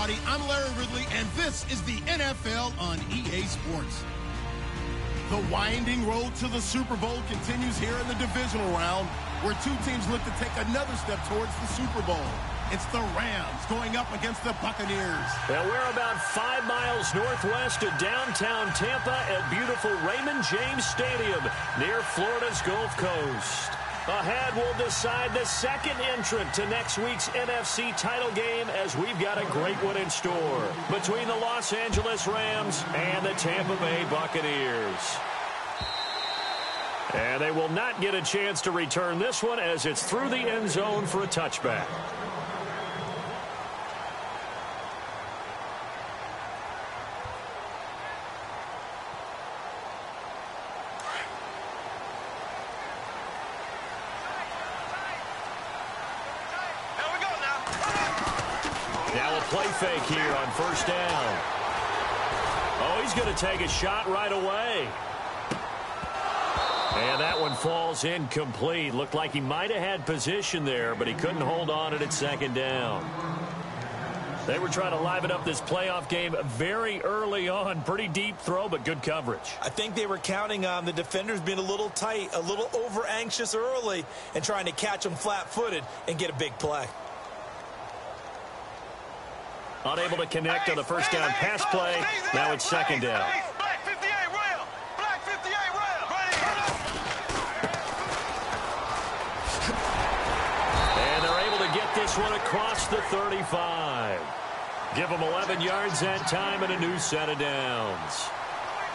everybody. I'm Larry Ridley, and this is the NFL on EA Sports. The winding road to the Super Bowl continues here in the divisional round, where two teams look to take another step towards the Super Bowl. It's the Rams going up against the Buccaneers. And we're about 5 miles northwest of downtown Tampa at beautiful Raymond James Stadium near Florida's Gulf Coast. Ahead, we'll decide the second entrant to next week's NFC title game, as we've got a great one in store between the Los Angeles Rams and the Tampa Bay Buccaneers. And they will not get a chance to return this one, as it's through the end zone for a touchback. Play fake here on first down. Oh, he's going to take a shot right away. And that one falls incomplete. Looked like he might have had position there, but he couldn't hold on at second down. They were trying to liven up this playoff game very early on. Pretty deep throw, but good coverage. I think they were counting on the defenders being a little tight, a little over-anxious early, and trying to catch them flat-footed and get a big play. Unable to connect on the first down pass play. Now it's second down. And they're able to get this one across the 35. Give them 11 yards that time and a new set of downs.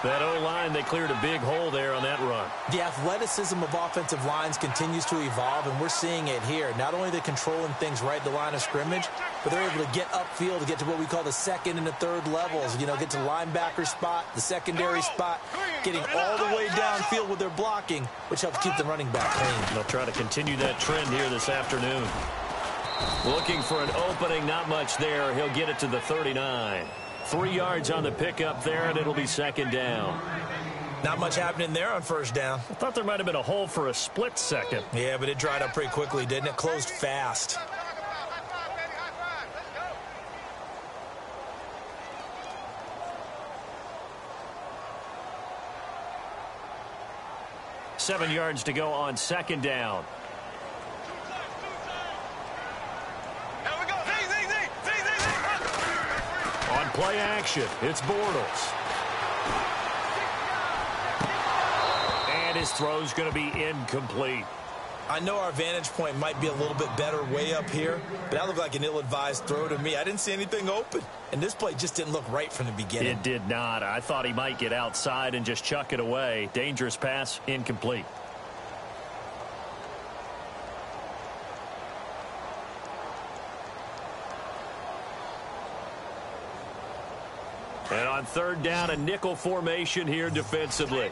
That O-line, they cleared a big hole there on that run. The athleticism of offensive lines continues to evolve, and we're seeing it here. Not only are they controlling things right at the line of scrimmage, but they're able to get upfield to get to what we call the second and the third levels. You know, get to linebacker spot, the secondary spot, getting all the way downfield with their blocking, which helps keep the running back clean. They'll try to continue that trend here this afternoon. Looking for an opening, not much there. He'll get it to the 39. 3 yards on the pickup there, and it'll be second down. Not much happening there on first down. I thought there might have been a hole for a split second. Yeah, but it dried up pretty quickly, didn't it? Closed fast. Seven yards to go on second down. On play action, it's Bortles. And his throw's going to be incomplete. I know our vantage point might be a little bit better way up here, but that looked like an ill-advised throw to me. I didn't see anything open, and this play just didn't look right from the beginning. It did not. I thought he might get outside and just chuck it away. Dangerous pass, incomplete. And on third down, a nickel formation here defensively.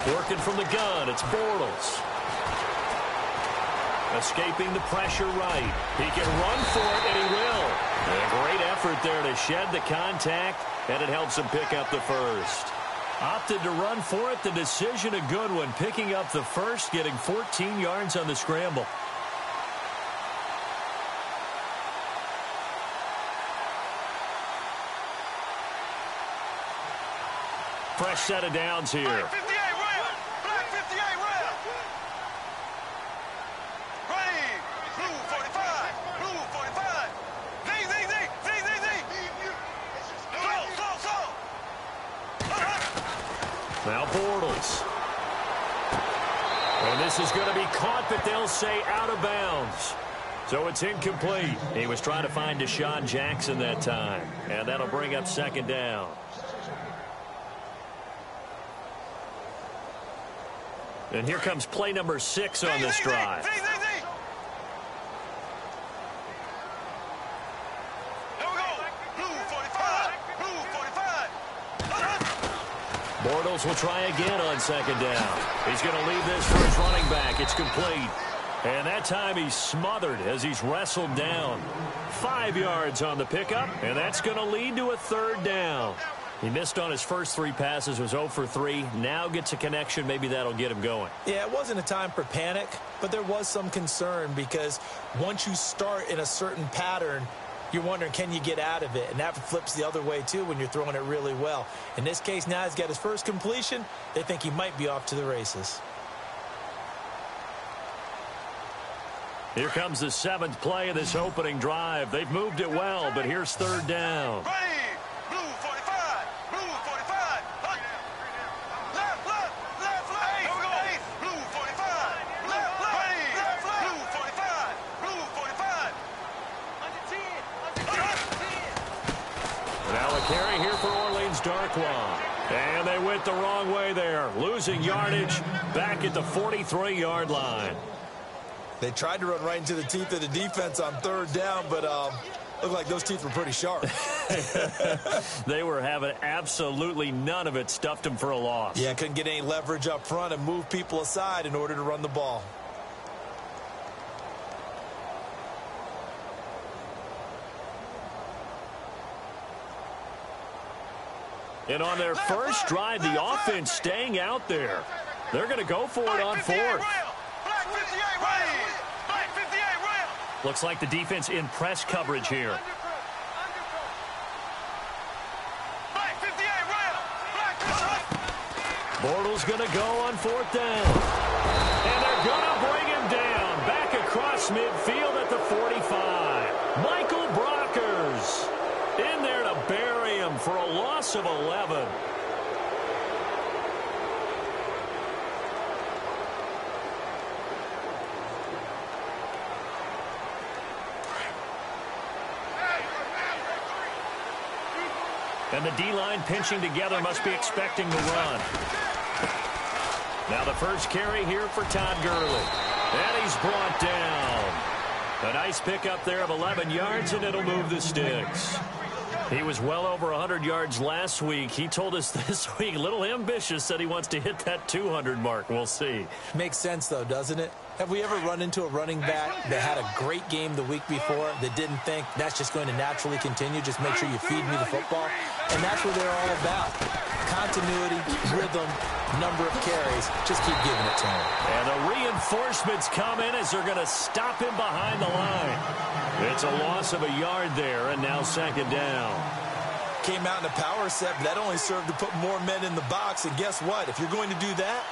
Working from the gun, it's Bortles. Escaping the pressure right. He can run for it, and he will. And a great effort there to shed the contact, and it helps him pick up the first. Opted to run for it. The decision a good one. Picking up the first, getting 14 yards on the scramble. Fresh set of downs here. Now Bortles. And this is going to be caught, but they'll say out of bounds. So it's incomplete. He was trying to find Deshaun Jackson that time. And that'll bring up second down. And here comes play number 6 on this drive. Bortles will try again on second down. He's going to leave this for his running back. It's complete. And that time he's smothered as he's wrestled down. 5 yards on the pickup, and that's going to lead to a third down. He missed on his first 3 passes, was 0 for 3. Now gets a connection. Maybe that'll get him going. Yeah, it wasn't a time for panic, but there was some concern because once you start in a certain pattern, you're wondering, can you get out of it? And that flips the other way, too, when you're throwing it really well. In this case, now he's got his first completion. They think he might be off to the races. Here comes the 7th play of this opening drive. They've moved it well, but here's third down. Blue 45, blue 45. Left, blue 45. Left, blue 45, blue 45. Now a carry here for Orleans Darkwa. And they went the wrong way there, losing yardage back at the 43-yard line. They tried to run right into the teeth of the defense on third down, but looked like those teeth were pretty sharp. They were having absolutely none of it, stuffed them for a loss. Yeah, couldn't get any leverage up front and move people aside in order to run the ball. And on their first drive, the offense staying out there. They're going to go for it on 4th. Looks like the defense in press coverage here. Bortles going to go on 4th down. And they're going to bring him down. Back across midfield at the 45. Michael Brockers in there to bury him for a loss of 11. And the D-line pinching together, must be expecting the run. Now the first carry here for Todd Gurley. And he's brought down. A nice pickup there of 11 yards, and it'll move the sticks. He was well over 100 yards last week. He told us this week, a little ambitious, said he wants to hit that 200 mark. We'll see. Makes sense, though, doesn't it? Have we ever run into a running back that had a great game the week before that didn't think that's just going to naturally continue? Just make sure you feed me the football. And that's what they're all about. Continuity, rhythm, number of carries. Just keep giving it to him. And the reinforcements come in as they're going to stop him behind the line. It's a loss of a yard there, and now second down. Came out in a power set, but that only served to put more men in the box. And guess what? If you're going to do that,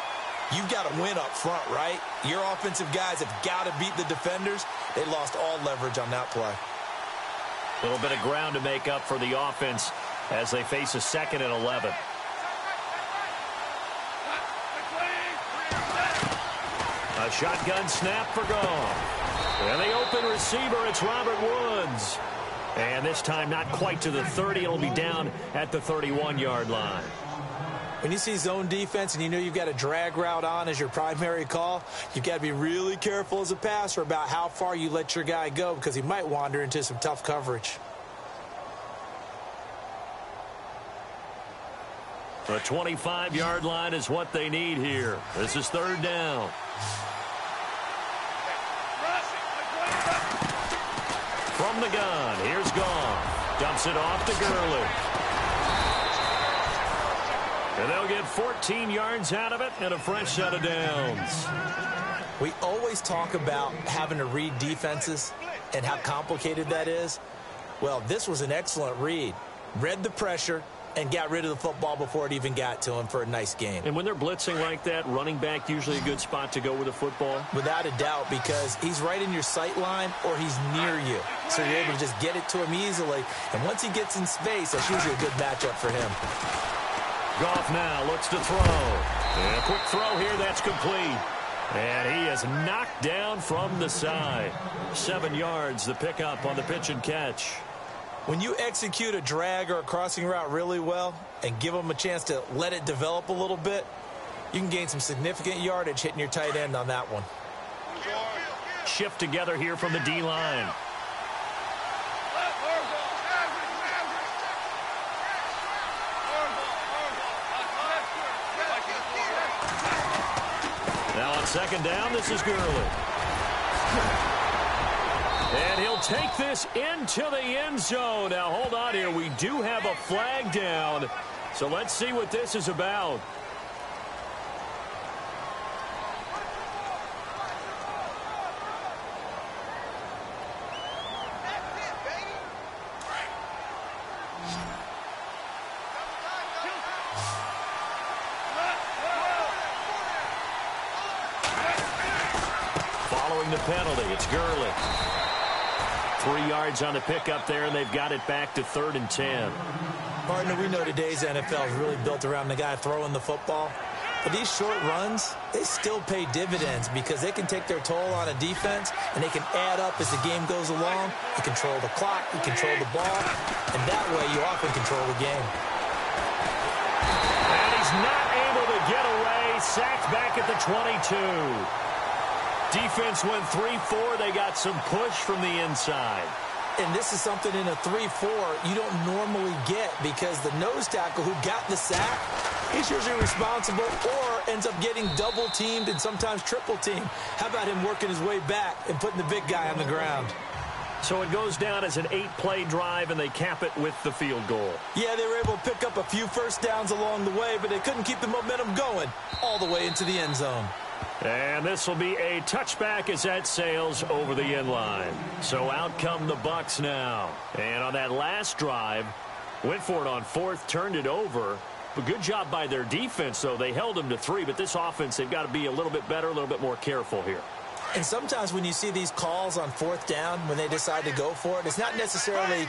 you've got to win up front, right? Your offensive guys have got to beat the defenders. They lost all leverage on that play. A little bit of ground to make up for the offense as they face a 2nd and 11. A shotgun snap for Goff. And the open receiver, it's Robert Woods. And this time not quite to the 30. It'll be down at the 31-yard line. When you see zone defense and you know you've got a drag route on as your primary call, you've got to be really careful as a passer about how far you let your guy go because he might wander into some tough coverage. The 25-yard line is what they need here. This is third down. From the gun, here's Goff. Dumps it off to Gurley. And they'll get 14 yards out of it and a fresh set of downs. We always talk about having to read defenses and how complicated that is. Well, this was an excellent read. Read the pressure and got rid of the football before it even got to him for a nice game. And when they're blitzing like that, running back usually a good spot to go with the football? Without a doubt, because he's right in your sight line or he's near you. So you're able to just get it to him easily. And once he gets in space, that's usually a good matchup for him. Goff now looks to throw. And a quick throw here, that's complete. And he is knocked down from the side. 7 yards, the pickup on the pitch and catch. When you execute a drag or a crossing route really well and give them a chance to let it develop a little bit, you can gain some significant yardage hitting your tight end on that one. Shift together here from the D-line. Now on second down, this is Gurley. And he'll take this into the end zone. Now, hold on here. We do have a flag down. So let's see what this is about. Following the penalty, it's Gurley. 3 yards on the pickup there, and they've got it back to 3rd and 10. Partner, we know today's NFL is really built around the guy throwing the football. But these short runs, they still pay dividends because they can take their toll on a defense, and they can add up as the game goes along. You control the clock, you control the ball, and that way you often control the game. And he's not able to get away. Sacked back at the 22. Defense went 3-4. They got some push from the inside. And this is something in a 3-4 you don't normally get because the nose tackle who got the sack, he's usually responsible or ends up getting double-teamed and sometimes triple-teamed. How about him working his way back and putting the big guy on the ground? So it goes down as an 8-play drive, and they cap it with the field goal. Yeah, they were able to pick up a few first downs along the way, but they couldn't keep the momentum going all the way into the end zone. And this will be a touchback as that sails over the end line. So out come the Bucs now. And on that last drive, went for it on 4th, turned it over. But good job by their defense, though. They held them to 3, but this offense, they've got to be a little bit better, a little bit more careful here. And sometimes when you see these calls on 4th down, when they decide to go for it, it's not necessarily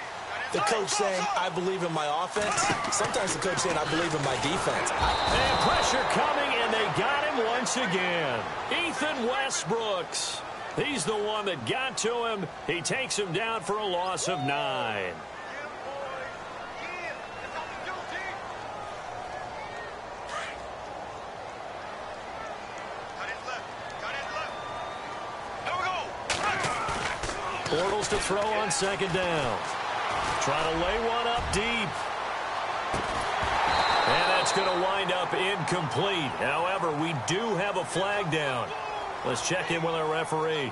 the coach saying, I believe in my offense. Sometimes the coach saying, I believe in my defense. And pressure coming, and they got him once again. Ethan Westbrooks. He's the one that got to him. He takes him down for a loss of 9. Bortles to throw on 2nd down. Trying to lay one up deep. And that's going to wind up incomplete. However, we do have a flag down. Let's check in with our referee.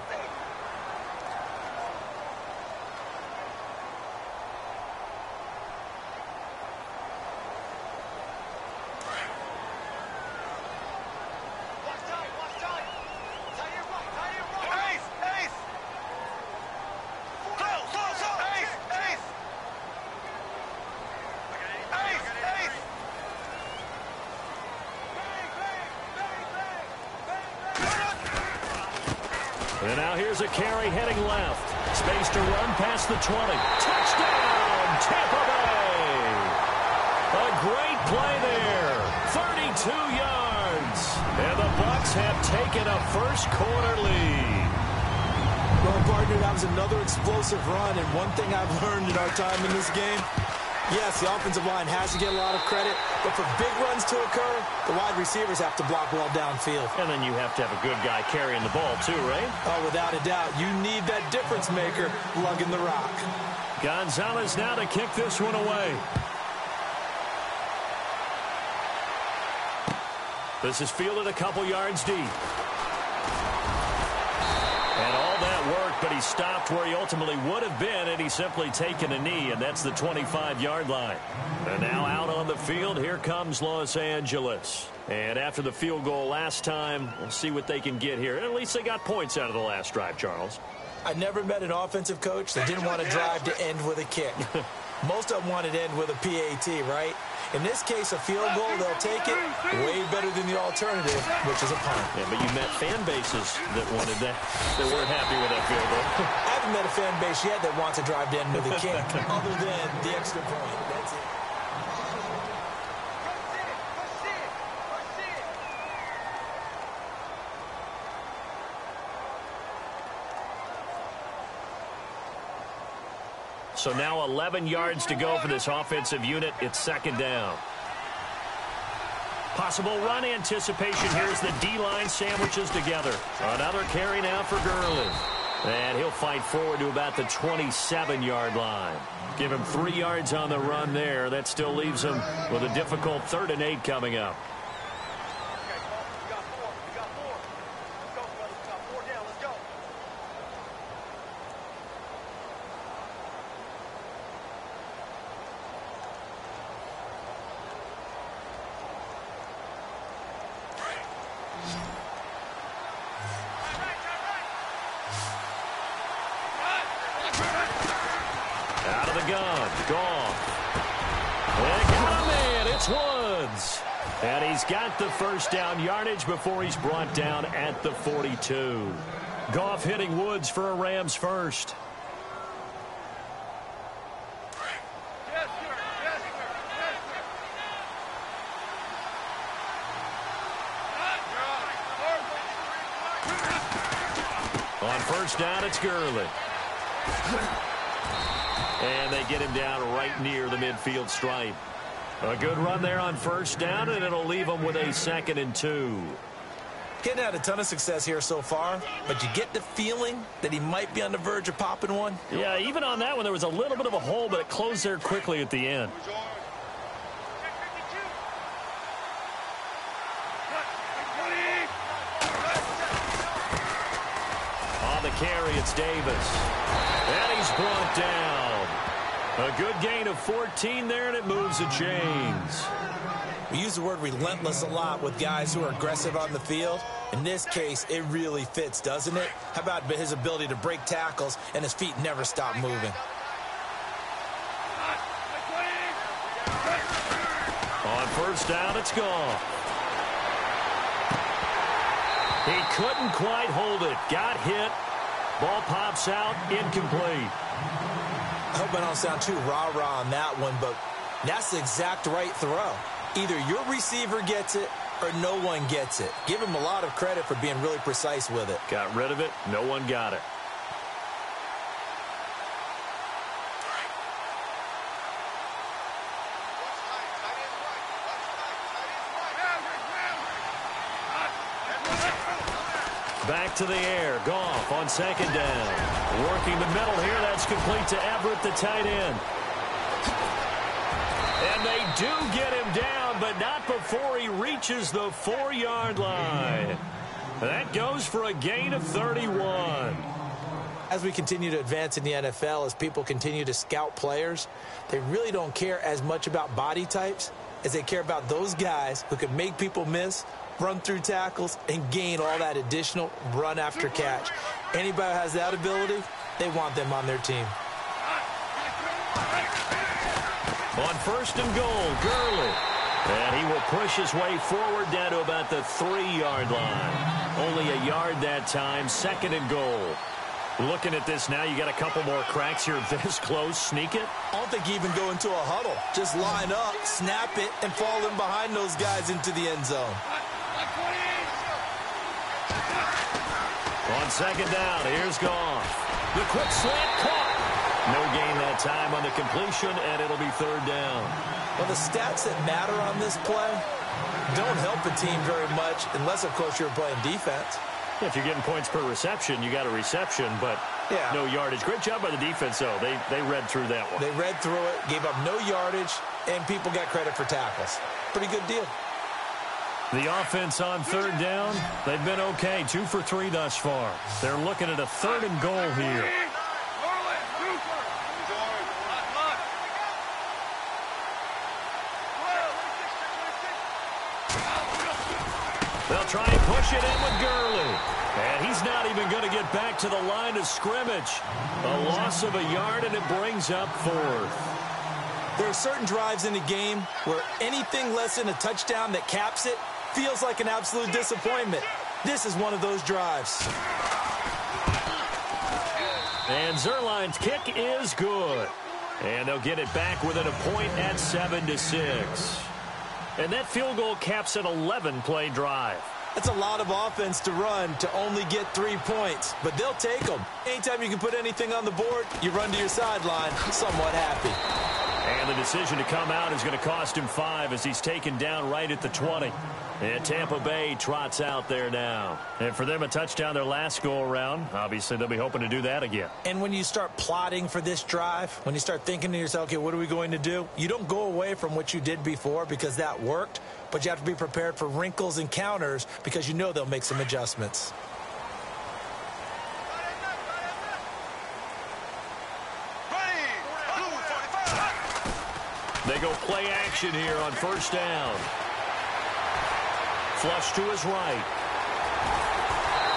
And now here's a carry heading left. Space to run past the 20. Touchdown, Tampa Bay. A great play there. 32 yards. And the Bucs have taken a first-quarter lead. Well, partner, that was another explosive run. And one thing I've learned in our time in this game, yes, the offensive line has to get a lot of credit, but for big runs to occur, the wide receivers have to block well downfield. And then you have to have a good guy carrying the ball too, right? Oh, without a doubt. You need that difference maker lugging the rock. Gonzalez now to kick this one away. This is fielded a couple yards deep. And all that worked, but he stopped where he ultimately would have been, and he's simply taken a knee, and that's the 25-yard line. And now out on the field, here comes Los Angeles. And after the field goal last time, we'll see what they can get here. At least they got points out of the last drive, Charles. I never met an offensive coach that didn't want to drive to end with a kick. Most of them wanted to end with a PAT, right? In this case, a field goal, they'll take it way better than the alternative, which is a punt. Yeah, but you met fan bases that wanted that, that weren't happy with that field goal. I haven't met a fan base yet that wants to drive to end with a kick, other than the extra point. That's it. So now 11 yards to go for this offensive unit. It's 2nd down. Possible run anticipation. Here's the D-line sandwiches together. Another carry now for Gurley. And he'll fight forward to about the 27-yard line. Give him 3 yards on the run there. That still leaves him with a difficult 3rd and 8 coming up. It's Woods. And he's got the first down yardage before he's brought down at the 42. Goff hitting Woods for a Rams first. On first down, it's Gurley. And they get him down right near the midfield stripe. A good run there on first down, and it'll leave them with a 2nd and 2. Getting had a ton of success here so far, but you get the feeling that he might be on the verge of popping one. Yeah, even on that one, there was a little bit of a hole, but it closed there quickly at the end. On the carry, it's Davis. And he's brought down. A good gain of 14 there, and it moves the chains. We use the word relentless a lot with guys who are aggressive on the field. In this case, it really fits, doesn't it? How about his ability to break tackles and his feet never stop moving? On first down, it's gone. He couldn't quite hold it. Got hit. Ball pops out, incomplete. I hope I don't sound too rah-rah on that one, but that's the exact right throw. Either your receiver gets it or no one gets it. Give him a lot of credit for being really precise with it. Got rid of it. No one got it. Back to the air. Goff on 2nd down. Working the middle here. That's complete to Everett, the tight end. And they do get him down, but not before he reaches the 4-yard line. That goes for a gain of 31. As we continue to advance in the NFL, as people continue to scout players, they really don't care as much about body types as they care about those guys who can make people miss, run through tackles, and gain all that additional run after catch. Anybody who has that ability, they want them on their team. On 1st and goal, Gurley. And he will push his way forward down to about the 3-yard line. Only a yard that time, 2nd and goal. Looking at this now, you got a couple more cracks here this close. Sneak it. I don't think you even go into a huddle. Just line up, snap it, and fall in behind those guys into the end zone. On 2nd down, here's Goff. The quick slant caught. No gain that time on the completion, and it'll be 3rd down. Well, the stats that matter on this play don't help a team very much unless, of course, you're playing defense. If you're getting points per reception, you got a reception, but no yardage. Great job by the defense, though. They read through that one. They read through it, gave up no yardage, and people got credit for tackles. Pretty good deal. The offense on 3rd down, they've been okay. 2 for 3 thus far. They're looking at a 3rd and goal here. They'll try and push it in with Gurley. And he's not even going to get back to the line of scrimmage. A loss of a yard, and it brings up 4th. There are certain drives in the game where anything less than a touchdown that caps it feels like an absolute disappointment. This is one of those drives. And Zerline's kick is good. And they'll get it back within a point at 7-6. And that field goal caps an 11-play drive. That's a lot of offense to run to only get 3 points, but they'll take them. Anytime you can put anything on the board, you run to your sideline somewhat happy. And the decision to come out is going to cost him 5 as he's taken down right at the 20. And Tampa Bay trots out there now. And for them, a touchdown their last go-around. Obviously, they'll be hoping to do that again. And when you start plotting for this drive, when you start thinking to yourself, okay, what are we going to do? You don't go away from what you did before because that worked, but you have to be prepared for wrinkles and counters because you know they'll make some adjustments. They go play action here on 1st down. Flush to his right.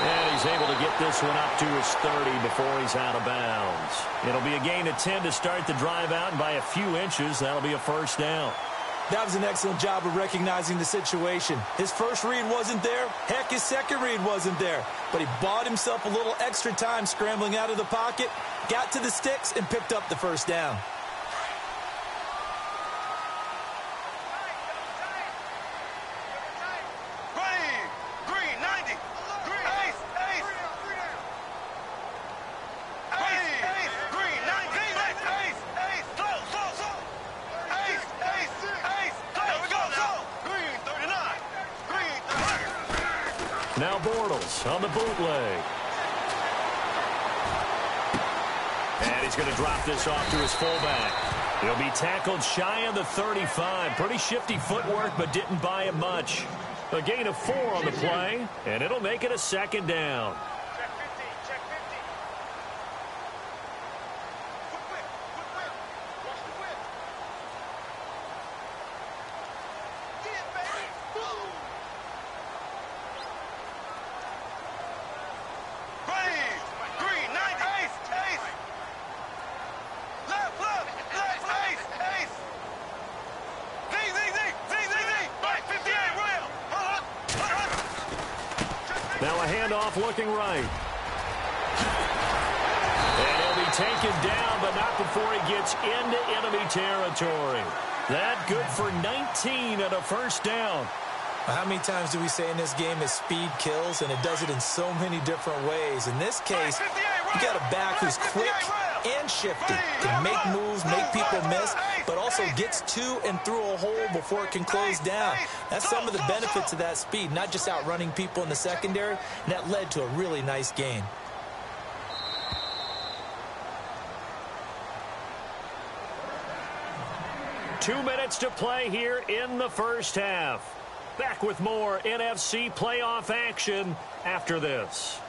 And he's able to get this one up to his 30 before he's out of bounds. It'll be a gain of 10 to start the drive out, and by a few inches, that'll be a 1st down. That was an excellent job of recognizing the situation. His first read wasn't there. Heck, his second read wasn't there. But he bought himself a little extra time scrambling out of the pocket, got to the sticks, and picked up the first down. Now Bortles on the bootleg. And he's going to drop this off to his fullback. He'll be tackled shy of the 35. Pretty shifty footwork, but didn't buy him much. A gain of 4 on the play, and it'll make it a second down. Now a handoff looking right. And he'll be taken down, but not before he gets into enemy territory. That good for 19 and a first down. How many times do we say in this game that speed kills, and it does it in so many different ways? In this case, you got a back who's quick and shifty, can make moves, make people miss, but also gets to and through a hole before it can close down. That's some of the benefits of that speed, not just outrunning people in the secondary, and that led to a really nice gain. Two minutes to play here in the first half. Back with more NFC playoff action after this.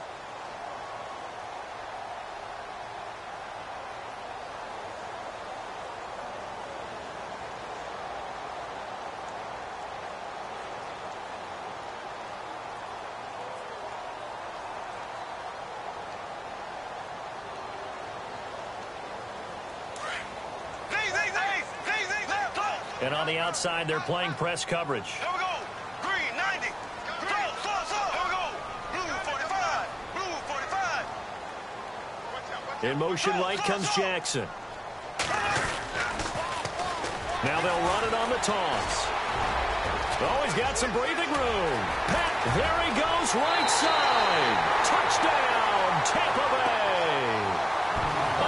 And on the outside, they're playing press coverage. Here we go. Green, 90. Slow. Here we go. Blue, 45. Blue, 45. In motion right comes Jackson. Now they'll run it on the toss. Oh, he's got some breathing room. There he goes, right side. Touchdown, Tampa Bay.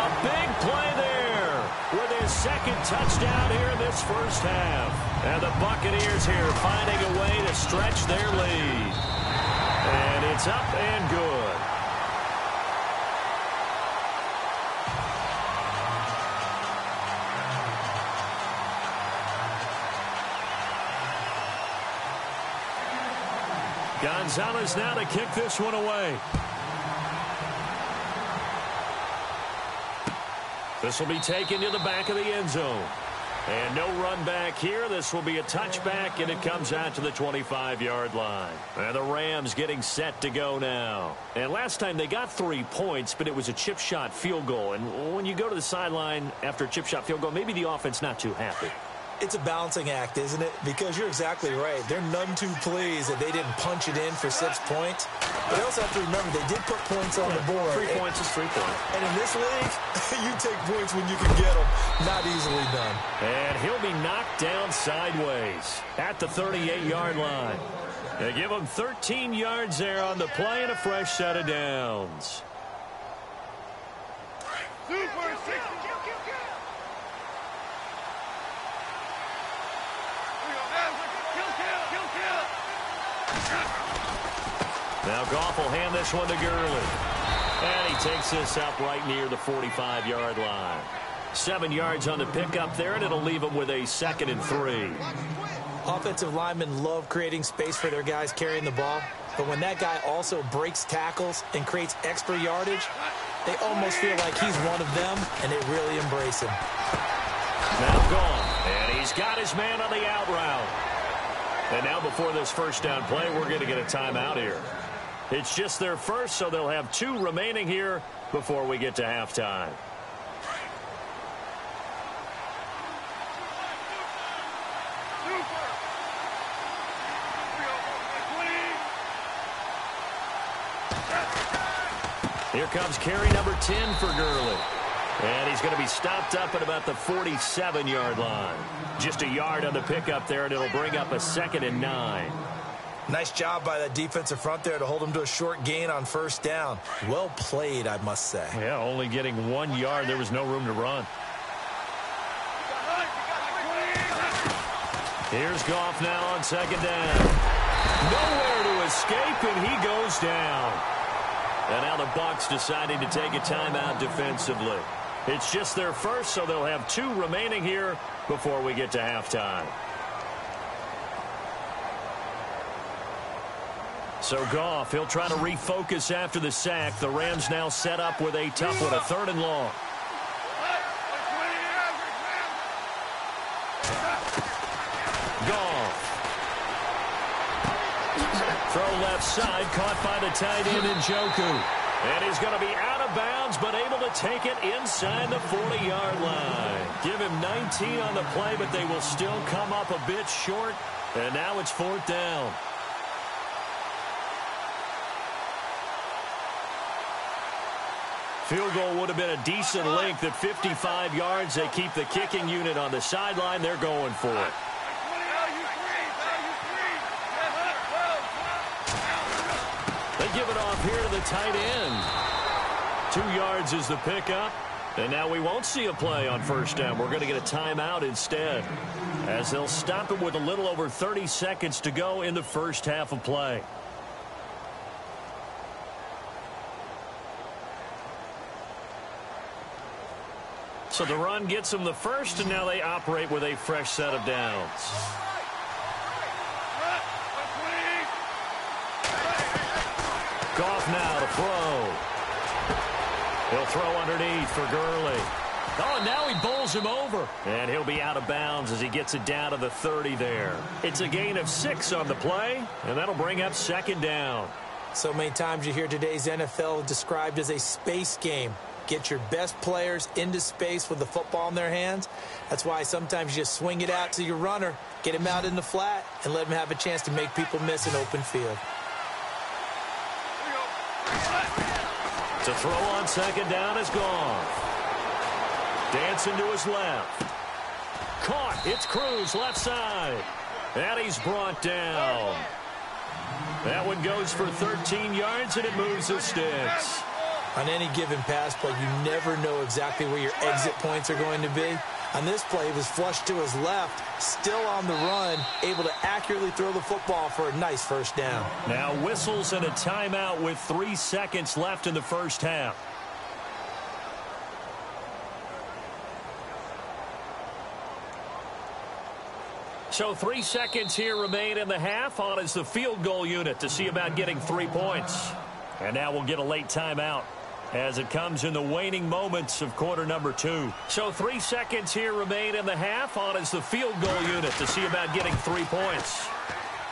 A big play there with his second touchdown here in this first half. And the Buccaneers here finding a way to stretch their lead. And it's up and good. Gonzalez now to kick this one away. This will be taken to the back of the end zone. And no run back here. This will be a touchback, and it comes out to the 25-yard line. And the Rams getting set to go now. And last time they got 3 points, but it was a chip shot field goal. And when you go to the sideline after a chip shot field goal, maybe the offense not too happy. It's a balancing act, isn't it? Because you're exactly right. They're none too pleased that they didn't punch it in for 6 points. But they also have to remember they did put points on the board. 3 points is 3 points. And in this league, you take points when you can get them. Not easily done. And he'll be knocked down sideways at the 38-yard line. They give him 13 yards there on the play and a fresh set of downs. Now Goff will hand this one to Gurley. And he takes this up right near the 45-yard line. 7 yards on the pickup there, and it'll leave him with a 2nd and 3. Offensive linemen love creating space for their guys carrying the ball. But when that guy also breaks tackles and creates extra yardage, they almost feel like he's one of them, and they really embrace him. Now gone. And he's got his man on the out route. And now before this first down play, we're going to get a timeout here. It's just their first, so they'll have 2 remaining here before we get to halftime. Here comes carry number 10 for Gurley. And he's going to be stopped up at about the 47-yard line. Just a yard on the pickup there, and it'll bring up a 2nd and 9. Nice job by that defensive front there to hold him to a short gain on first down. Well played, I must say. Yeah, only getting 1 yard. There was no room to run. Here's Goff now on 2nd down. Nowhere to escape, and he goes down. And now the Bucs deciding to take a timeout defensively. It's just their first, so they'll have 2 remaining here before we get to halftime. So Goff, he'll try to refocus after the sack. The Rams now set up with a tough one, a 3rd and long. Goff. Throw left side, caught by the tight end Njoku. And he's going to be out of bounds, but able to take it inside the 40-yard line. Give him 19 on the play, but they will still come up a bit short. And now it's 4th down. Field goal would have been a decent length at 55 yards. They keep the kicking unit on the sideline. They're going for it. They give it off here to the tight end. 2 yards is the pickup. And now we won't see a play on 1st down. We're going to get a timeout instead, as they'll stop it with a little over 30 seconds to go in the first half of play. So the run gets them the first, and now they operate with a fresh set of downs. Goff now to throw. He'll throw underneath for Gurley. Oh, and now he bowls him over. And he'll be out of bounds as he gets it down to the 30 there. It's a gain of 6 on the play, and that'll bring up 2nd down. So many times you hear today's NFL described as a space game. Get your best players into space with the football in their hands. That's why sometimes you just swing it out to your runner, get him out in the flat, and let him have a chance to make people miss an open field. To throw on 2nd down is Goff. Dancing to his left. Caught. It's Cruz left side. And he's brought down. That one goes for 13 yards, and it moves the sticks. On any given pass play, you never know exactly where your exit points are going to be. On this play, he was flushed to his left, still on the run, able to accurately throw the football for a nice 1st down. Now whistles and a timeout with 3 seconds left in the first half. So 3 seconds here remain in the half. On is the field goal unit to see about getting 3 points. And now we'll get a late timeout as it comes in the waning moments of quarter number 2. So 3 seconds here remain in the half. On is the field goal unit to see about getting 3 points.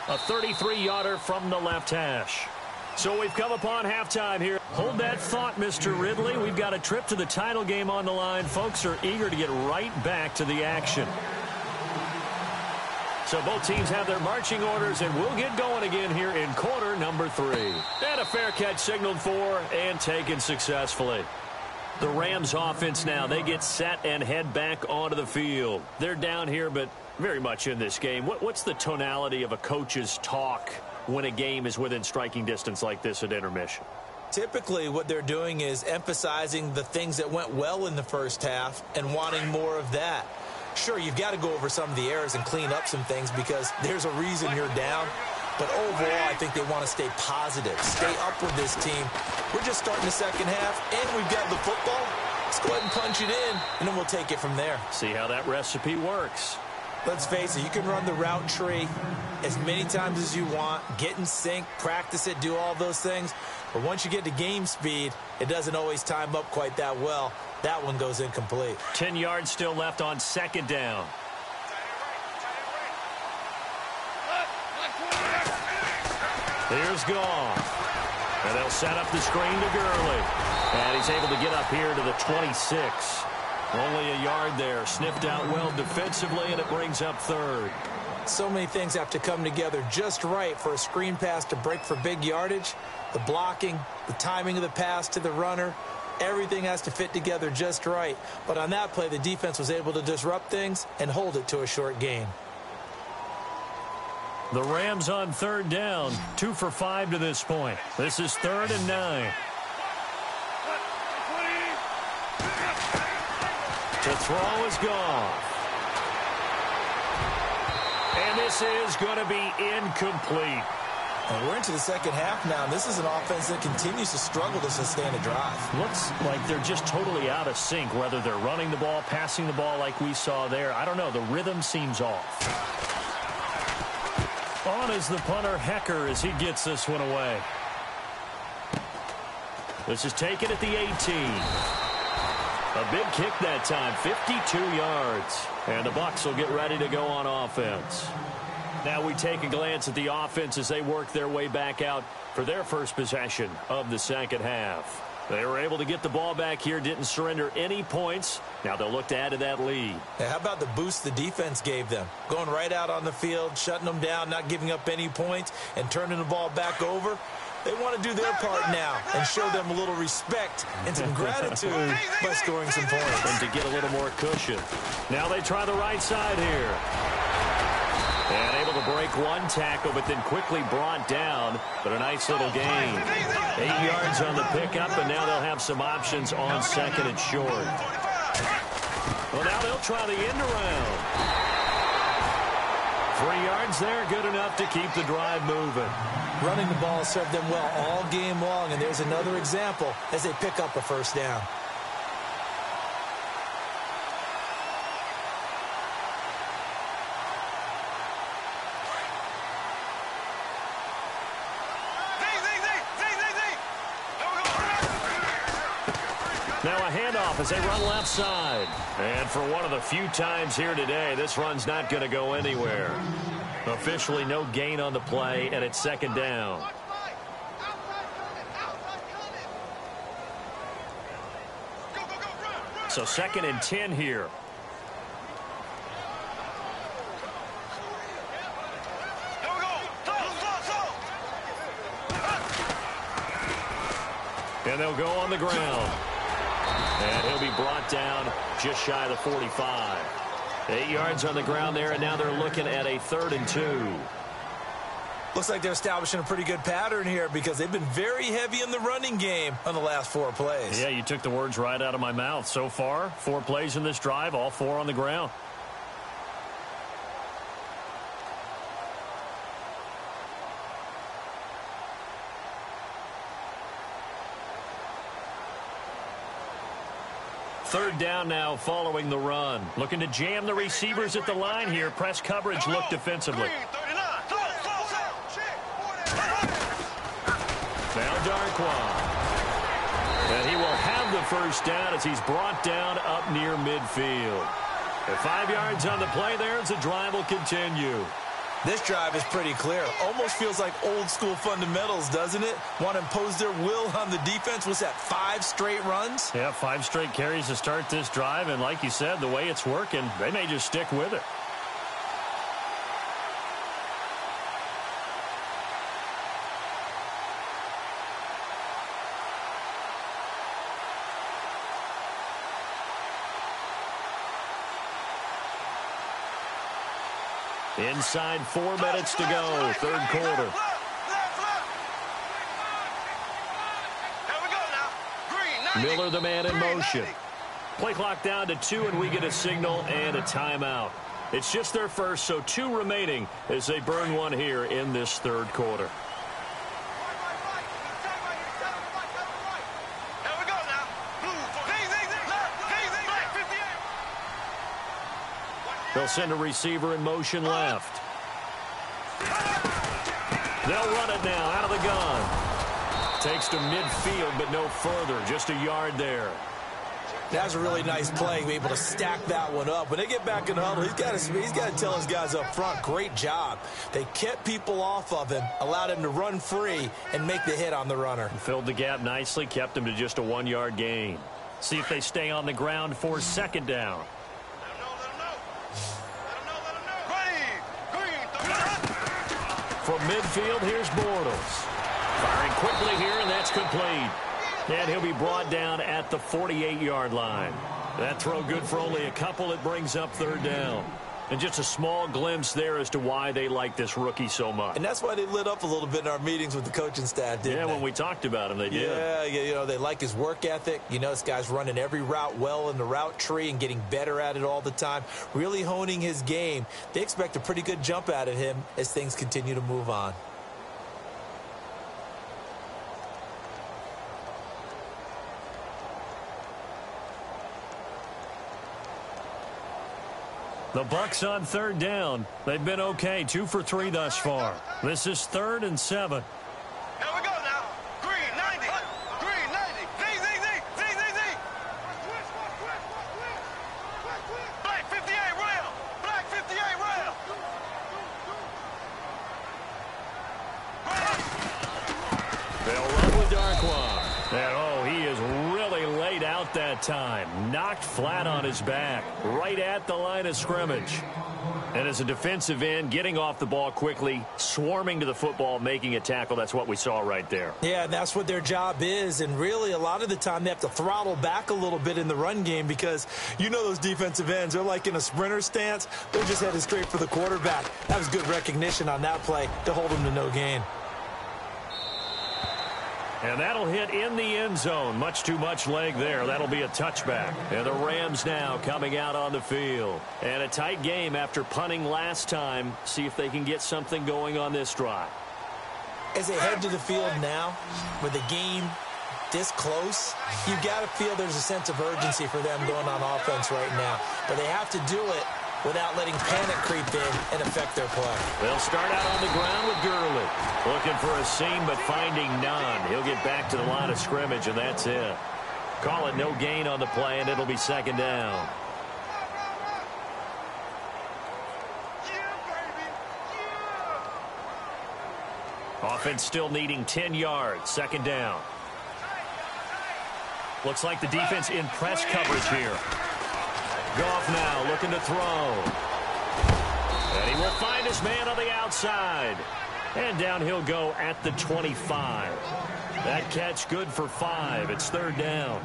A 33-yarder from the left hash. So we've come upon halftime here. Hold that thought, Mr. Ridley. We've got a trip to the title game on the line. Folks are eager to get right back to the action. So both teams have their marching orders, and we'll get going again here in quarter number 3. And a fair catch signaled for and taken successfully. The Rams offense now, they get set and head back onto the field. They're down here, but very much in this game. What's the tonality of a coach's talk when a game is within striking distance like this at intermission? Typically, what they're doing is emphasizing the things that went well in the first half and wanting more of that. Sure, you've got to go over some of the errors and clean up some things because there's a reason you're down. But overall, I think they want to stay positive, stay up with this team. We're just starting the second half, and we've got the football. Let's go ahead and punch it in, and then we'll take it from there. See how that recipe works. Let's face it, you can run the route tree as many times as you want, get in sync, practice it, do all those things. But once you get to game speed, it doesn't always time up quite that well. That one goes incomplete. 10 yards still left on 2nd down. Here's Goff. And they'll set up the screen to Gurley. And he's able to get up here to the 26. Only a yard there. Sniffed out well defensively, and it brings up 3rd. So many things have to come together just right for a screen pass to break for big yardage. The blocking, the timing of the pass to the runner, everything has to fit together just right. But on that play, the defense was able to disrupt things and hold it to a short gain. The Rams on third down, 2 for 5 to this point. This is 3rd and 9. The throw is gone. And this is going to be incomplete. And we're into the second half now, and this is an offense that continues to struggle to sustain a drive. Looks like they're just totally out of sync, whether they're running the ball, passing the ball like we saw there. I don't know. The rhythm seems off. On is the punter, Hecker, as he gets this one away. This is taken at the 18. A big kick that time, 52 yards. And the Bucs will get ready to go on offense. Now we take a glance at the offense as they work their way back out for their first possession of the second half. They were able to get the ball back here, didn't surrender any points. Now they'll look to add to that lead. Now, how about the boost the defense gave them? Going right out on the field, shutting them down, not giving up any points, and turning the ball back over. They want to do their part now and show them a little respect and some gratitude by scoring some points. And to get a little more cushion. Now they try the right side here. And able to break one tackle, but then quickly brought down. But a nice little gain. 8 yards on the pickup, and now they'll have some options on second and short. Well, now they'll try the end around. 3 yards there, good enough to keep the drive moving. Running the ball served them well all game long, and there's another example as they pick up a first down. Now a handoff as they run left side. And for one of the few times here today, this run's not going to go anywhere. Officially no gain on the play, and it's second down. So 2nd and 10 here. And they'll go on the ground. And he'll be brought down just shy of the 45. 8 yards on the ground there, and now they're looking at a 3rd and 2. Looks like they're establishing a pretty good pattern here because they've been very heavy in the running game on the last 4 plays. Yeah, you took the words right out of my mouth. So far, 4 plays in this drive, all 4 on the ground. Third down now following the run. Looking to jam the receivers at the line here. Press coverage look defensively. Now Darquan. And he will have the first down as he's brought down up near midfield. And 5 yards on the play there as the drive will continue. This drive is pretty clear. Almost feels like old school fundamentals, doesn't it? Want to impose their will on the defense. Was that 5 straight runs? Yeah, 5 straight carries to start this drive. And like you said, the way it's working, they may just stick with it. Inside 4 minutes to go, third quarter. Miller the man in motion. Play clock down to 2, and we get a signal and a timeout. It's just their first, so 2 remaining as they burn one here in this third quarter. They'll send a receiver in motion left. They'll run it now out of the gun. Takes to midfield, but no further. Just a yard there. That's a really nice play, be able to stack that one up. When they get back in the huddle, he's got to tell his guys up front, great job. They kept people off of him, allowed him to run free, and make the hit on the runner. Filled the gap nicely, kept him to just a 1-yard gain. See if they stay on the ground for second down. From midfield, here's Bortles. Firing quickly here, and that's complete. And he'll be brought down at the 48-yard line. That throw good for only a couple. It brings up third down. And just a small glimpse there as to why they like this rookie so much. And that's why they lit up a little bit in our meetings with the coaching staff, didn't they? Yeah, when we talked about him, they did. Yeah, you know, they like his work ethic. You know, this guy's running every route well in the route tree and getting better at it all the time, really honing his game. They expect a pretty good jump out of him as things continue to move on. The Bucs on third down. They've been okay, 2 for 3 thus far. This is 3rd and 7. Here we go now. Green 90. Green 90. Z. Black 58 rail. Black 58 rail. They'll run with Darkwa. And, he is really laid out that time. Knocked flat on his back, right at the line of scrimmage. And as a defensive end, getting off the ball quickly, swarming to the football, making a tackle, that's what we saw right there. Yeah, that's what their job is. And really, a lot of the time, they have to throttle back a little bit in the run game because you know those defensive ends, they're like in a sprinter stance. They're just headed straight for the quarterback. That was good recognition on that play to hold him to no gain. And that'll hit in the end zone. Much too much leg there. That'll be a touchback. And the Rams now coming out on the field. And a tight game after punting last time. See if they can get something going on this drive. As they head to the field now, with the game this close, you've got to feel there's a sense of urgency for them going on offense right now. But they have to do it without letting panic creep in and affect their play. They'll start out on the ground with Gurley. Looking for a seam, but finding none. He'll get back to the line of scrimmage, and that's it. Call it no gain on the play, and it'll be 2nd down. Offense still needing 10 yards. 2nd down. Looks like the defense in press coverage here. Goff now looking to throw. And he will find his man on the outside. And down he'll go at the 25. That catch good for 5. It's 3rd down.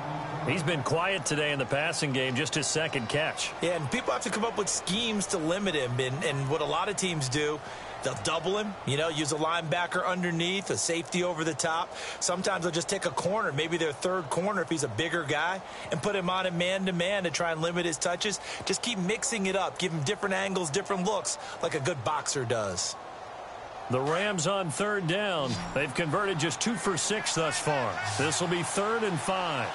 He's been quiet today in the passing game, just his 2nd catch. Yeah, and people have to come up with schemes to limit him. And what a lot of teams do, they'll double him, use a linebacker underneath, a safety over the top. Sometimes they'll just take a corner, maybe their 3rd corner if he's a bigger guy, and put him on a man-to-man to try and limit his touches. Just keep mixing it up. Give him different angles, different looks, like a good boxer does. The Rams on 3rd down. They've converted just 2 for 6 thus far. This will be 3rd and 5.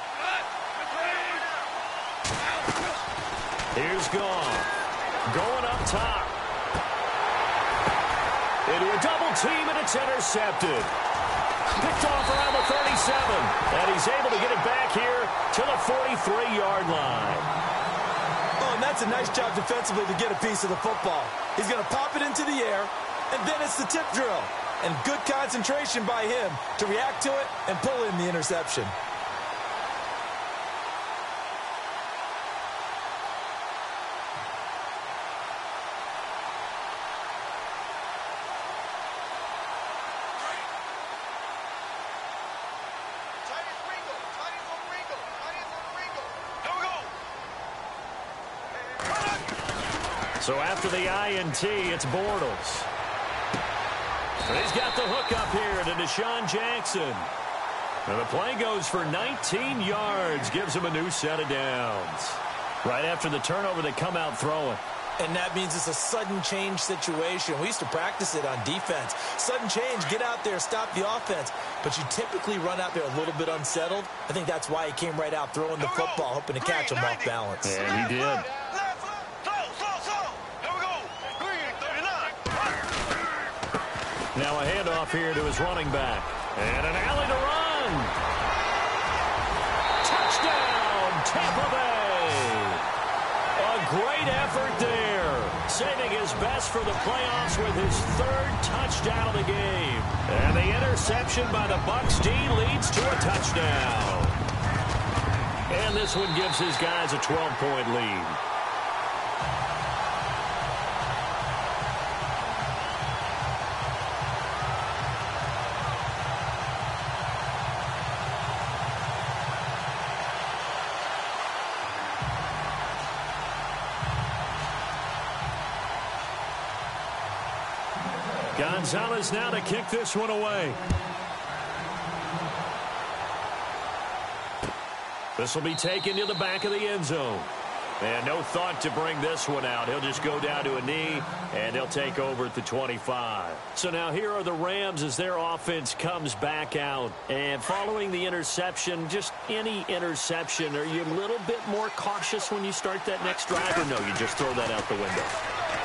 Here's Goff. Going up top. Into a double team, and it's intercepted. Picked off around the 37. And he's able to get it back here to the 43-yard line. Oh, and that's a nice job defensively to get a piece of the football. He's going to pop it into the air, and then it's the tip drill. And good concentration by him to react to it and pull in the interception. So after the INT, it's Bortles. And he's got the hook up here to Deshaun Jackson. And the play goes for 19 yards, gives him a new set of downs. Right after the turnover, they come out throwing. And that means it's a sudden change situation. We used to practice it on defense. Sudden change, get out there, stop the offense. But you typically run out there a little bit unsettled. I think that's why he came right out throwing the football, hoping to catch him off balance. And he did. Now a handoff here to his running back. And an alley to run. Touchdown, Tampa Bay. A great effort there. Saving his best for the playoffs with his 3rd touchdown of the game. And the interception by the Bucs D leads to a touchdown. And this one gives his guys a 12-point lead. Gonzalez now to kick this one away. This will be taken to the back of the end zone. And no thought to bring this one out. He'll just go down to a knee, and they'll take over at the 25. So now here are the Rams as their offense comes back out. And following the interception, just any interception, are you a little bit more cautious when you start that next drive, or no, you just throw that out the window?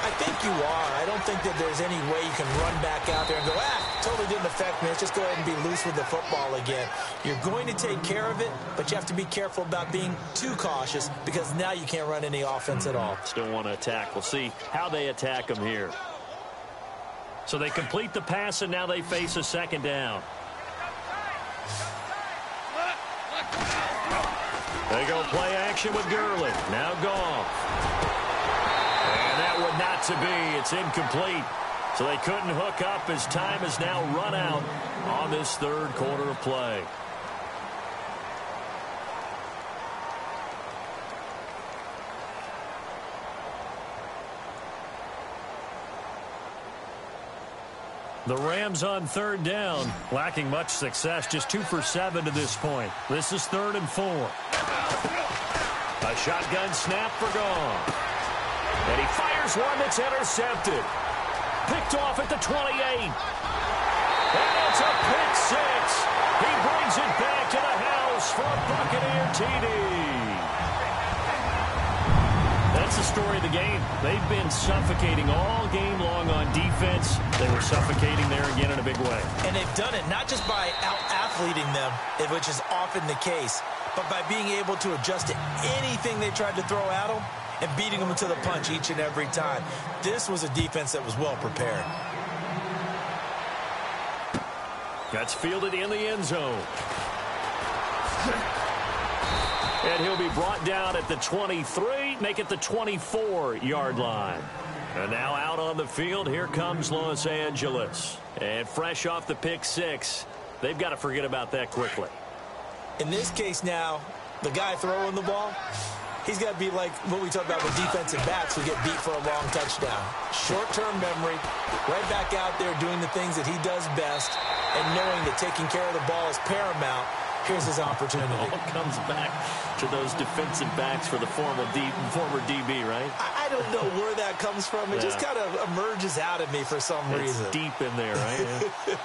I think you are. I don't think that there's any way you can run back out there and go, totally didn't affect me. Let's just go ahead and be loose with the football again. You're going to take care of it, but you have to be careful about being too cautious because now you can't run any offense at all. Still want to attack. We'll see how they attack them here. So they complete the pass, and now they face a second down. They go play action with Gurley. Now Goff. And that would not to be. It's incomplete. So they couldn't hook up as time has now run out on this third quarter of play. The Rams on third down, lacking much success, just 2 for 7 to this point. This is 3rd and 4. A shotgun snap for Goff. And he fires one that's intercepted. Picked off at the 28. And it's a pick 6. He brings it back to the house for a Buccaneer TD. That's the story of the game. They've been suffocating all game long on defense. They were suffocating there again in a big way. And they've done it not just by out-athleting them, which is often the case, but by being able to adjust to anything they tried to throw at them and beating them to the punch each and every time. This was a defense that was well prepared. That's fielded in the end zone. And he'll be brought down at the 23, make it the 24-yard line. And now out on the field, here comes Los Angeles. And fresh off the pick 6, they've got to forget about that quickly. In this case now, the guy throwing the ball, he's got to be like what we talk about with defensive backs who get beat for a long touchdown. Short-term memory, right back out there doing the things that he does best, and knowing that taking care of the ball is paramount. Here's his opportunity. It all comes back to those defensive backs for the former DB, right? I don't know where that comes from. It just kind of emerges out of me for some reason. It's deep in there, right? Yeah.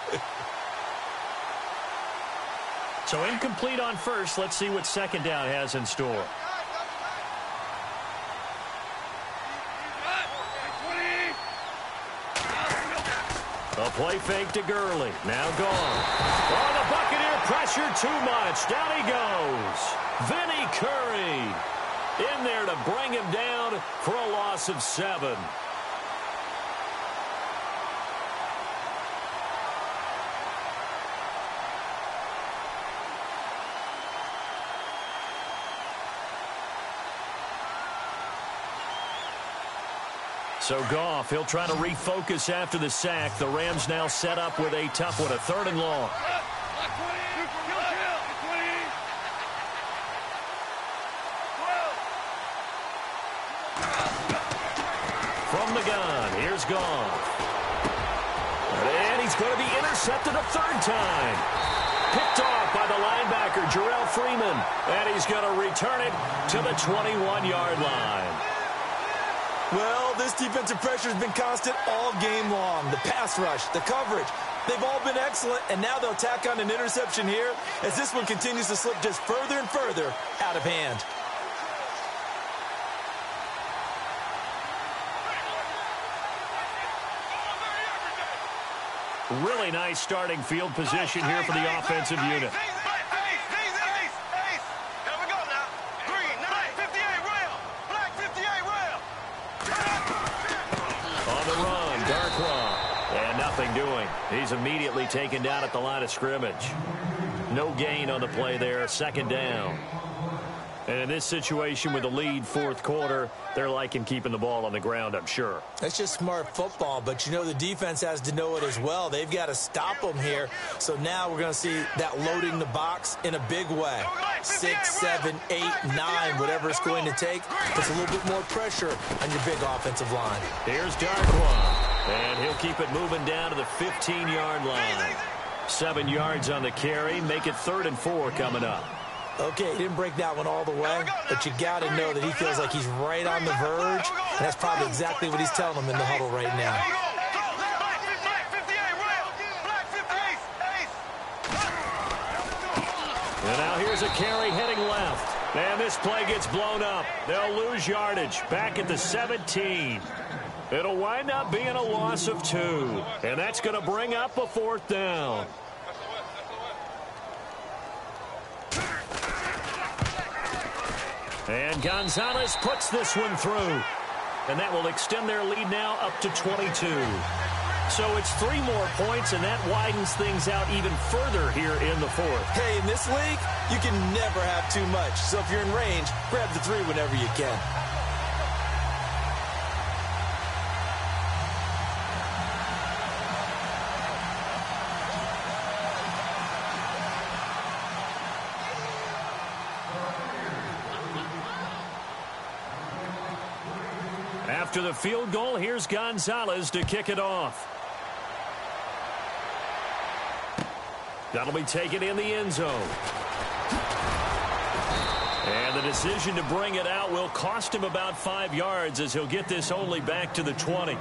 So incomplete on first. Let's see what second down has in store. A play fake to Gurley. Now gone. Oh, the Buccaneer pressure too much. Down he goes. Vinny Curry in there to bring him down for a loss of 7. So Goff, he'll try to refocus after the sack. The Rams now set up with a tough one, a 3rd and long. From the gun, here's Goff. And he's going to be intercepted a 3rd time. Picked off by the linebacker, Jarrell Freeman. And he's going to return it to the 21-yard line. Well, this defensive pressure has been constant all game long. The pass rush, the coverage, they've all been excellent, and now they'll tack on an interception here as this one continues to slip just further and further out of hand. Really nice starting field position here for the offensive unit. Doing. He's immediately taken down at the line of scrimmage. No gain on the play there. 2nd down. And in this situation with the lead 4th quarter, they're liking keeping the ball on the ground, I'm sure. That's just smart football, but you know the defense has to know it as well. They've got to stop them here. So now we're going to see that loading the box in a big way. 6, 7, 8, 9, whatever it's going to take. Puts a little bit more pressure on your big offensive line. Here's Darkwa. And he'll keep it moving down to the 15-yard line. 7 yards on the carry. Make it 3rd and 4 coming up. Okay, he didn't break that one all the way, but you got to know that he feels like he's right on the verge, and that's probably exactly what he's telling them in the huddle right now. And now here's a carry heading left. And this play gets blown up. They'll lose yardage back at the 17. It'll wind up being a loss of 2, and that's going to bring up a 4th down. And Gonzalez puts this one through. And that will extend their lead now up to 22. So it's 3 more points, and that widens things out even further here in the 4th. Hey, in this league, you can never have too much. So if you're in range, grab the 3 whenever you can. After the field goal, here's Gonzalez to kick it off. That'll be taken in the end zone. And the decision to bring it out will cost him about 5 yards as he'll get this only back to the 20.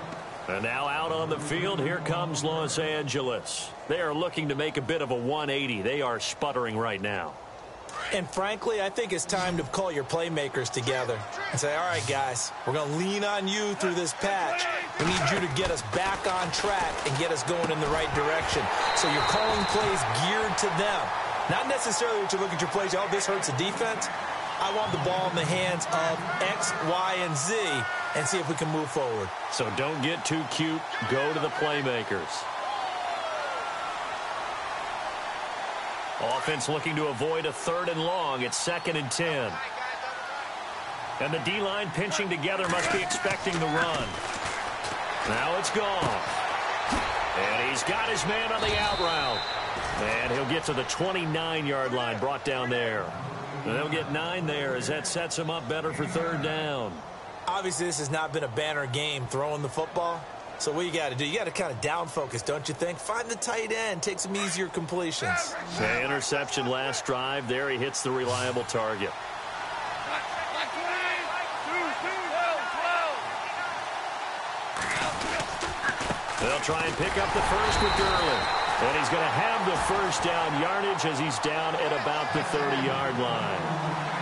And now out on the field, here comes Los Angeles. They are looking to make a bit of a 180. They are sputtering right now. And frankly, I think it's time to call your playmakers together and say, all right, guys, we're going to lean on you through this patch. We need you to get us back on track and get us going in the right direction. So you're calling plays geared to them. Not necessarily that you look at your plays, oh, this hurts the defense. I want the ball in the hands of X, Y, and Z and see if we can move forward. So don't get too cute. Go to the playmakers. Offense looking to avoid a 3rd and long. It's 2nd and 10. And the D-line pinching together must be expecting the run. Now it's gone. And he's got his man on the out route. And he'll get to the 29-yard line, brought down there. And they'll get 9 there as that sets him up better for 3rd down. Obviously, this has not been a banner game throwing the football. So what you got to do, you got to kind of down focus, don't you think? Find the tight end, take some easier completions. The interception last drive. There he hits the reliable target. They'll try and pick up the first with Gurley. And he's going to have the 1st down yardage as he's down at about the 30-yard line.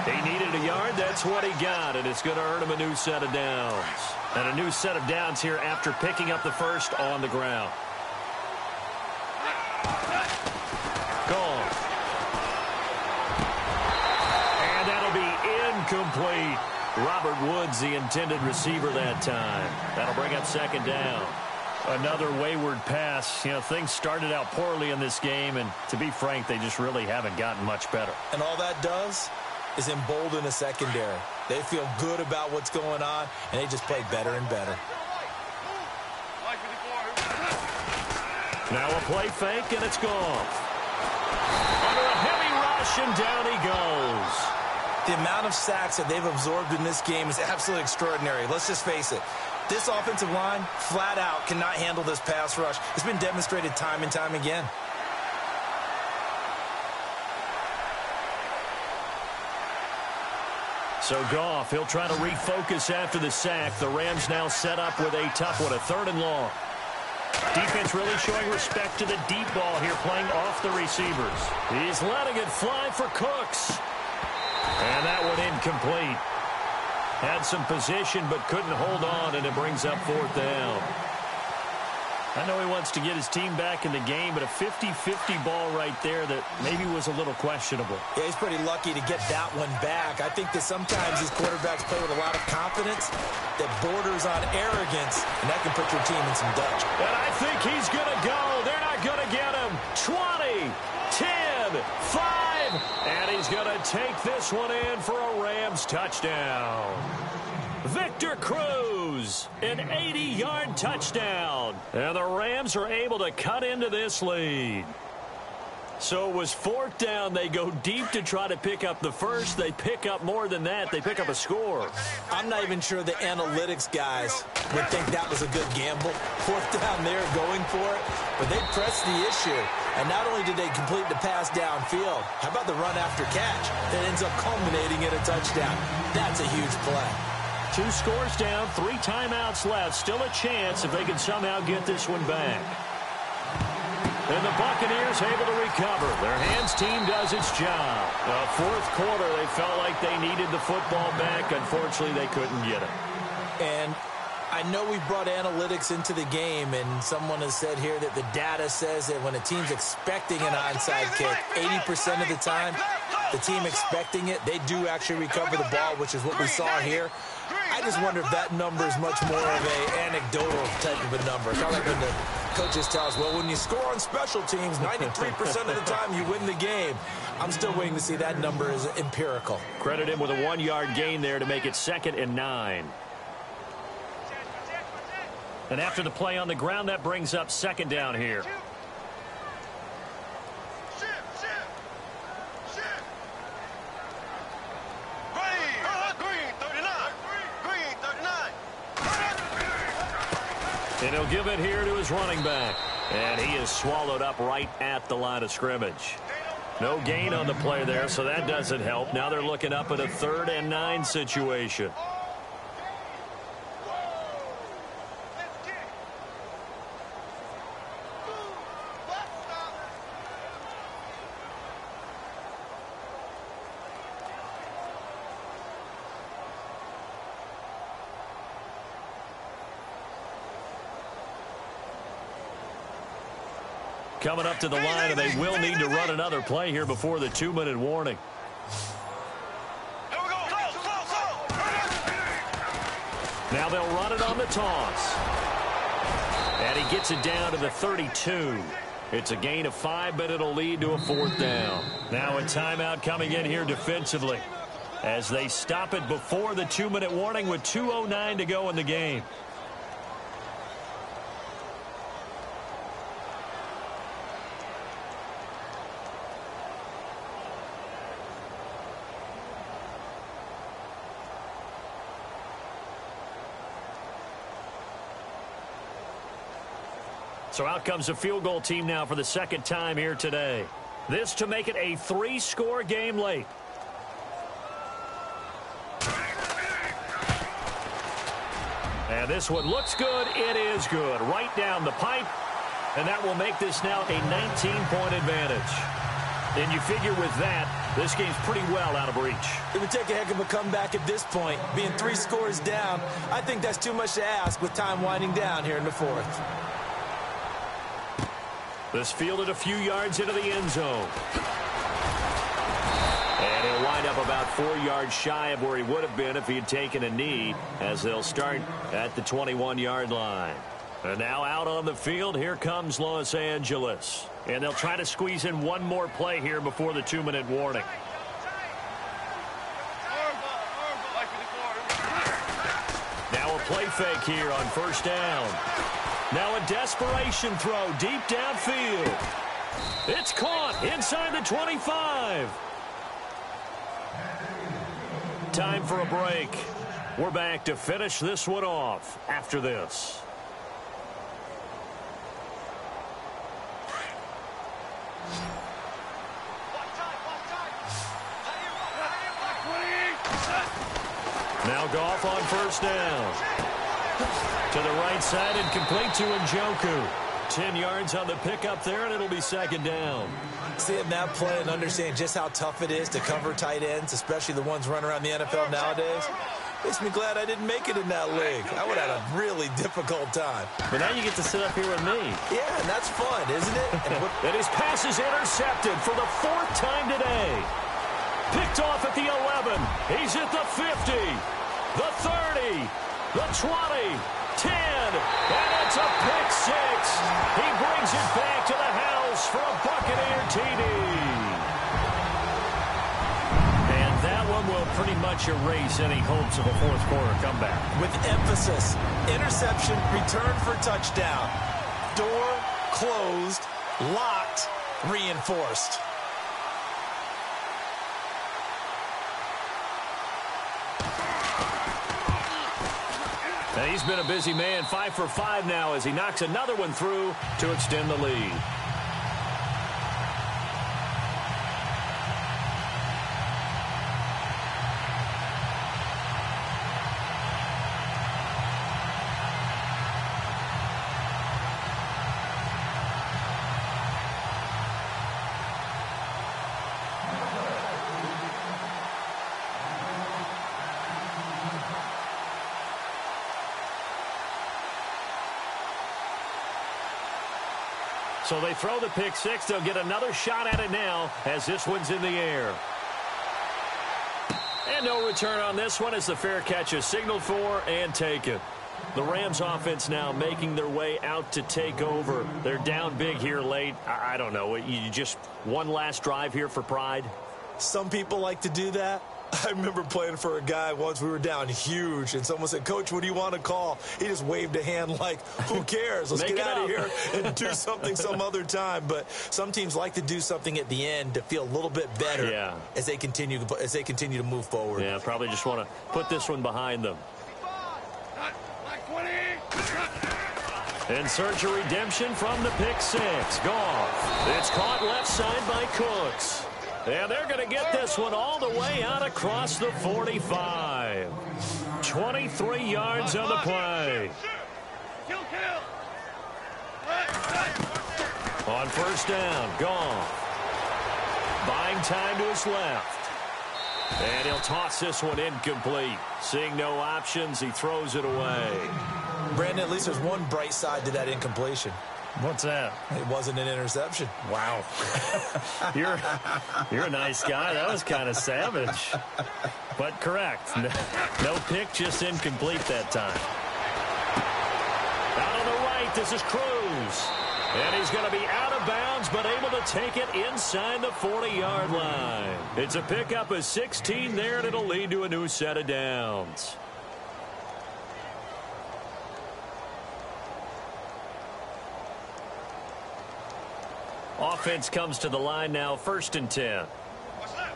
He needed a yard. That's what he got, and it's going to earn him a new set of downs. And a new set of downs here after picking up the 1st on the ground. Gone. And that'll be incomplete. Robert Woods, the intended receiver that time. That'll bring up 2nd down. Another wayward pass. You know, things started out poorly in this game, and to be frank, they just really haven't gotten much better. And all that does is embolden a secondary. They feel good about what's going on, and they just play better and better. Now a play fake, and it's gone. Under a heavy rush, and down he goes. The amount of sacks that they've absorbed in this game is absolutely extraordinary. Let's just face it. This offensive line, flat out, cannot handle this pass rush. It's been demonstrated time and time again. So Goff, he'll try to refocus after the sack. The Rams now set up with a tough one, a 3rd and long. Defense really showing respect to the deep ball here, playing off the receivers. He's letting it fly for Cooks. And that one incomplete. Had some position but couldn't hold on, and it brings up 4th down. I know he wants to get his team back in the game, but a 50-50 ball right there that maybe was a little questionable. Yeah, he's pretty lucky to get that one back. I think that sometimes these quarterbacks play with a lot of confidence that borders on arrogance, and that can put your team in some dutch. And I think he's going to go. They're not going to get him. 20, 10, 5, and he's going to take this one in for a Rams touchdown. Victor Cruz, an 80-yard touchdown. And the Rams are able to cut into this lead. So it was fourth down. They go deep to try to pick up the first. They pick up more than that. They pick up a score. I'm not even sure the analytics guys would think that was a good gamble. Fourth down there going for it. But they pressed the issue. And not only did they complete the pass downfield, how about the run after catch that ends up culminating in a touchdown? That's a huge play. 2 scores down, 3 timeouts left. Still a chance if they can somehow get this one back. And the Buccaneers able to recover. Their hands team does its job. Fourth quarter, they felt like they needed the football back. Unfortunately, they couldn't get it. And I know we brought analytics into the game, and someone has said here that the data says that when a team's expecting an onside kick, 80% of the time, the team expecting it, they do actually recover the ball, which is what we saw here. I just wonder if that number is much more of an anecdotal type of a number. Kind of like when the coaches tell us, well, when you score on special teams, 93% of the time you win the game. I'm still waiting to see that number is empirical. Credit him with a 1-yard gain there to make it 2nd and 9. And after the play on the ground, that brings up 2nd down here. And he'll give it here to his running back. And he is swallowed up right at the line of scrimmage. No gain on the play there, so that doesn't help. Now they're looking up at a 3rd and 9 situation. Coming up to the line, and they will need to run another play here before the 2-minute warning. Now they'll run it on the toss. And he gets it down to the 32. It's a gain of 5, but it'll lead to a 4th down. Now a timeout coming in here defensively as they stop it before the 2-minute warning with 2:09 to go in the game. So out comes the field goal team now for the 2nd time here today. This to make it a 3-score game late. And this one looks good. It is good. Right down the pipe. And that will make this now a 19-point advantage. And you figure with that, this game's pretty well out of reach. It would take a heck of a comeback at this point. Being 3 scores down, I think that's too much to ask with time winding down here in the 4th. This fielded a few yards into the end zone. And he'll wind up about 4 yards shy of where he would have been if he had taken a knee, as they'll start at the 21-yard line. And now out on the field, here comes Los Angeles. And they'll try to squeeze in one more play here before the 2-minute warning. Now a play fake here on 1st down. Now a desperation throw deep downfield. It's caught inside the 25. Time for a break. We're back to finish this one off after this. Now Goff on 1st down. To the right side and complete to Njoku. 10 yards on the pickup there, and it'll be 2nd down. Seeing that play and understand just how tough it is to cover tight ends, especially the ones running around the NFL nowadays, makes me glad I didn't make it in that league. I would have had a really difficult time. But now you get to sit up here with me. Yeah, and that's fun, isn't it? And his pass is intercepted for the 4th time today. Picked off at the 11. He's at the 50, the 30, the 20, 10, and it's a pick 6. He brings it back to the house for a Buccaneer TD. And that one will pretty much erase any hopes of a 4th quarter comeback. With emphasis, interception, return for touchdown. Door closed, locked, reinforced. And he's been a busy man, 5 for 5 now as he knocks another one through to extend the lead. So they throw the pick six. They'll get another shot at it now as this one's in the air. And no return on this one as the fair catch is signaled for and taken. The Rams offense now making their way out to take over. They're down big here late. I don't know. You just one last drive here for pride? Some people like to do that. I remember playing for a guy once. We were down huge, and someone said, "Coach, what do you want to call?" He just waved a hand like, who cares? Let's get out of here and do something some other time. But some teams like to do something at the end to feel a little bit better as they continue to move forward. Yeah, probably just want to put this one behind them. In search of redemption from the pick six. Goff. It's caught left side by Cooks. And they're going to get this one all the way out across the 45. 23 yards on the play. On first down, Goff. Buying time to his left. And he'll toss this one incomplete. Seeing no options, he throws it away. Brandon, at least there's one bright side to that incompletion. What's that? It wasn't an interception. Wow. You're a nice guy. That was kind of savage. But correct. No pick, just incomplete that time. Out on the right, this is Cruz. And he's going to be out of bounds, but able to take it inside the 40-yard line. It's a pickup of 16 there, and it'll lead to a new set of downs. Offense comes to the line now, 1st and 10. What's that?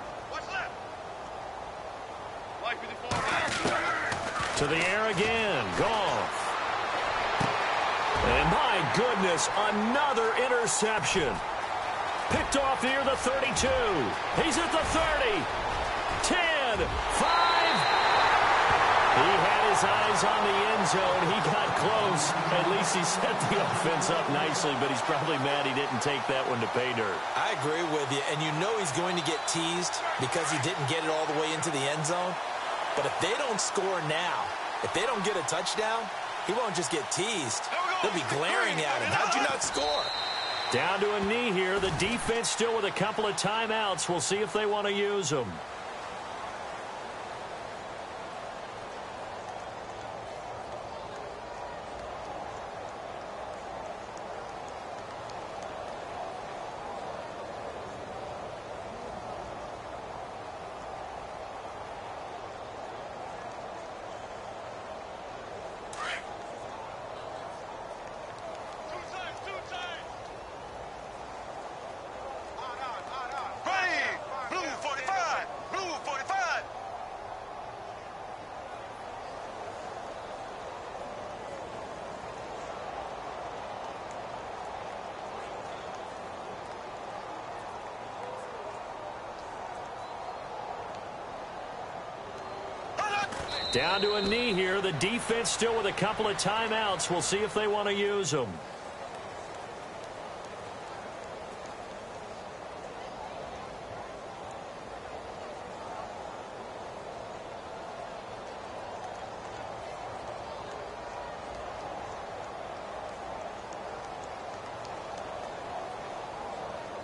To the air again. Goff. And my goodness, another interception. Picked off near the 32. He's at the 30. 10, 5. He had his eyes on the end zone. He got close. At least he set the offense up nicely, but he's probably mad he didn't take that one to pay dirt. I agree with you, and you know he's going to get teased because he didn't get it all the way into the end zone. But if they don't score now, if they don't get a touchdown, he won't just get teased. They'll be glaring at him. How'd you not score? Down to a knee here. The defense still with a couple of timeouts. We'll see if they want to use them. Down to a knee here. The defense still with a couple of timeouts. We'll see if they want to use them.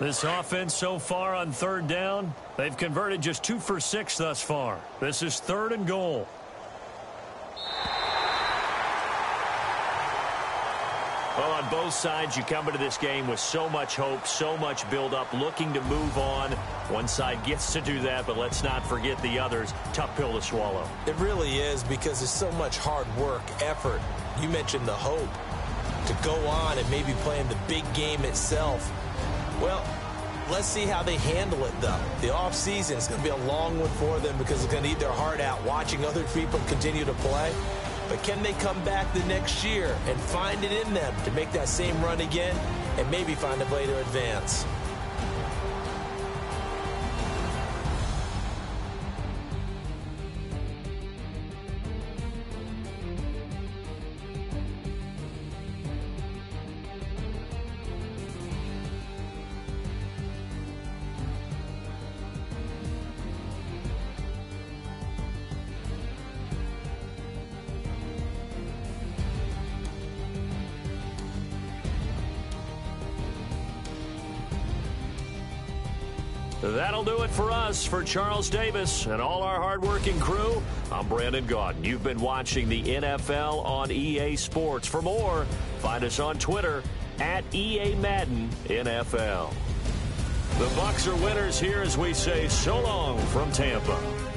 This offense so far on 3rd down, they've converted just 2 for 6 thus far. This is 3rd and goal. Well, on both sides, you come into this game with so much hope, so much build-up, looking to move on. One side gets to do that, but let's not forget the others. Tough pill to swallow. It really is because there's so much hard work, effort. You mentioned the hope to go on and maybe play in the big game itself. Well, Let's see how they handle it, though. The offseason is going to be a long one for them because it's going to eat their heart out watching other people continue to play. But can they come back the next year and find it in them to make that same run again and maybe find a way to advance? That'll do it for us. For Charles Davis and all our hardworking crew, I'm Brandon Gaudin. You've been watching the NFL on EA Sports. For more, find us on Twitter at EA Madden NFL. The Bucs are winners here as we say so long from Tampa.